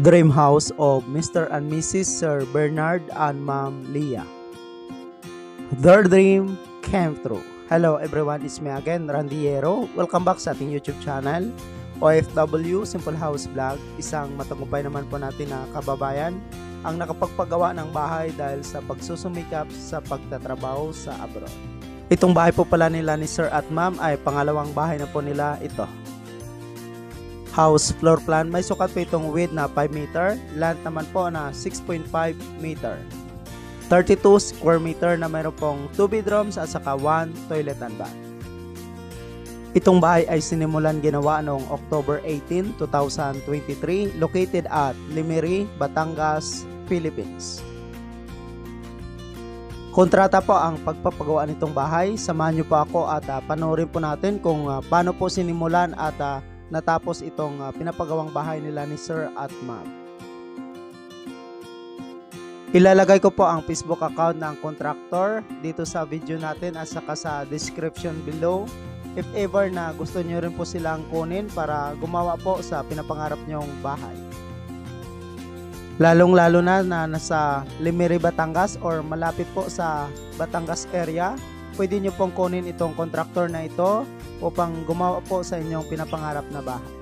Dream House of Mr. and Mrs. Sir Bernard and Ma'am Leah. Their dream came true. Hello everyone, it's me again, Randiero. Welcome back sa ating YouTube channel, OFW Simple House Vlog. Isang matagumpay naman po natin na kababayan ang nakapagpagawa ng bahay dahil sa pagsusumikap sa pagtatrabaho sa abroad. Itong bahay po pala nila ni Sir at Ma'am ay pangalawang bahay na po nila ito. House floor plan, may sukat po itong width na 5 meter, length naman po na 6.5 meter. 32 square meter na mayroon pong 2 bedrooms at saka 1 toilet and bath. Itong bahay ay sinimulan ginawa noong October 18, 2023, located at Limeri, Batangas, Philippines. Kontrata po ang pagpapagawa nitong bahay. Samahan niyo po ako at panoorin po natin kung paano po sinimulan at natapos itong pinapagawang bahay nila ni Sir at Ma'am. Ilalagay ko po ang Facebook account ng contractor dito sa video natin at saka sa description below. If ever na gusto nyo rin po silang kunin para gumawa po sa pinapangarap nyong bahay. Lalong-lalo na nasa Limeri, Batangas or malapit po sa Batangas area, pwede nyo pong kunin itong contractor na ito upang gumawa po sa inyong pinapangarap na bahay.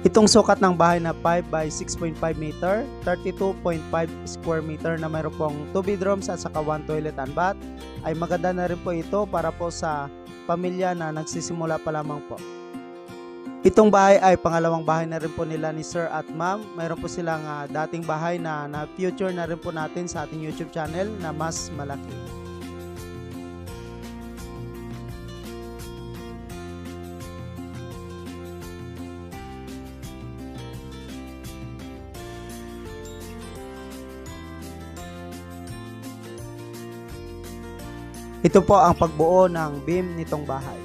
Itong sukat ng bahay na 5 by 6.5 meter, 32.5 square meter na mayroon pong 2 bedrooms at saka 1 toilet and bath ay maganda na rin po ito para po sa pamilya na nagsisimula pa lamang po. Itong bahay ay pangalawang bahay na rin po nila ni Sir at Ma'am. Mayroon po silang dating bahay na future na rin po natin sa ating YouTube channel na mas malaki. Ito po ang pagbuo ng beam nitong bahay.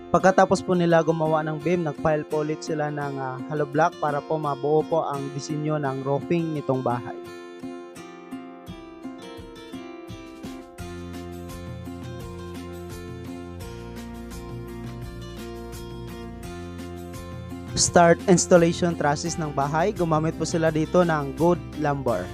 Pagkatapos po nila gumawa ng beam, nag-pile po ulit sila ng hollow block para po mabuo po ang disenyo ng roofing nitong bahay. Start installation trusses ng bahay. Gumamit po sila dito ng good lumber.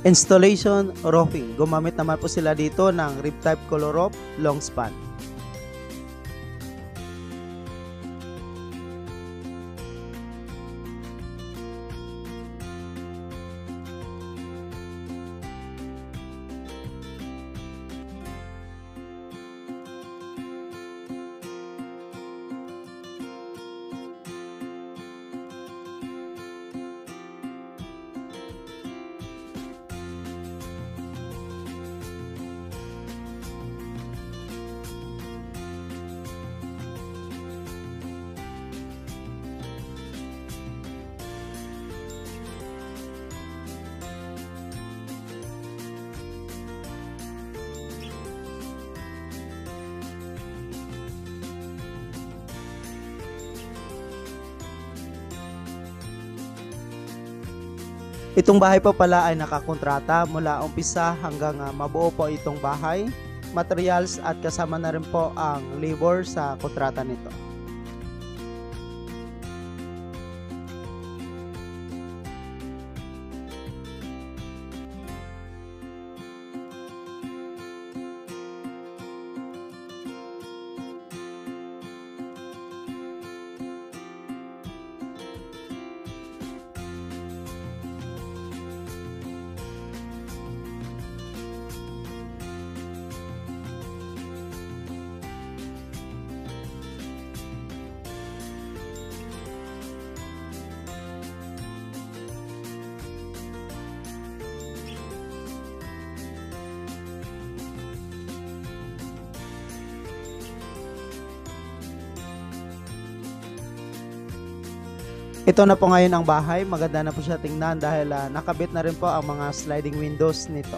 Installation roofing. Gumamit naman po sila dito ng rib-type color roof, long span. Itong bahay po pala ay nakakontrata mula umpisa hanggang mabuo po itong bahay, materials at kasama na rin po ang labor sa kontrata nito. Ito na po ngayon ang bahay. Maganda na po siya tingnan dahil nakabit na rin po ang mga sliding windows nito.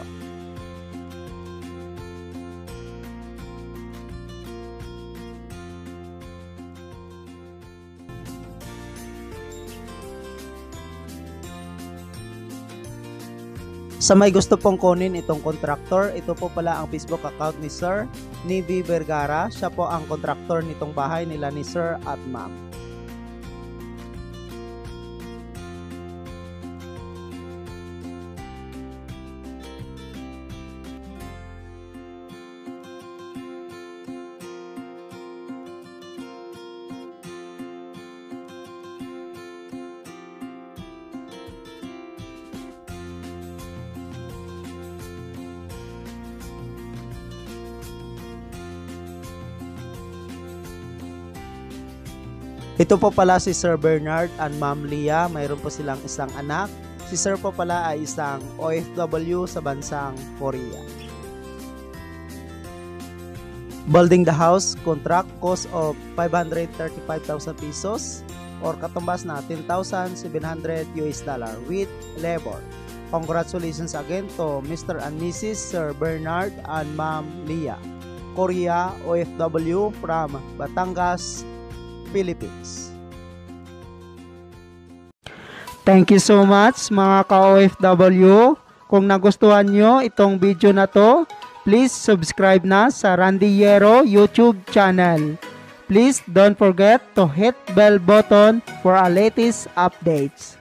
Sa may gusto pong kunin itong contractor, ito po pala ang Facebook account ni Sir Nivy Vergara. Siya po ang contractor nitong bahay nila ni Sir at Ma'am. Ito po pala si Sir Bernard and Ma'am Leah. Mayroon po silang isang anak. Si Sir po pala ay isang OFW sa bansang Korea. Building the house, contract cost of 535,000 pesos or katumbas na 10,700 US dollar with labor. Congratulations again to Mr. and Mrs. Sir Bernard and Ma'am Leah, Korea OFW from Batangas, Philippines. Thank you so much mga ka-OFW. Kung nagustuhan nyo itong video na to, please subscribe na sa Randyero YouTube channel. Please don't forget to hit bell button for our latest updates.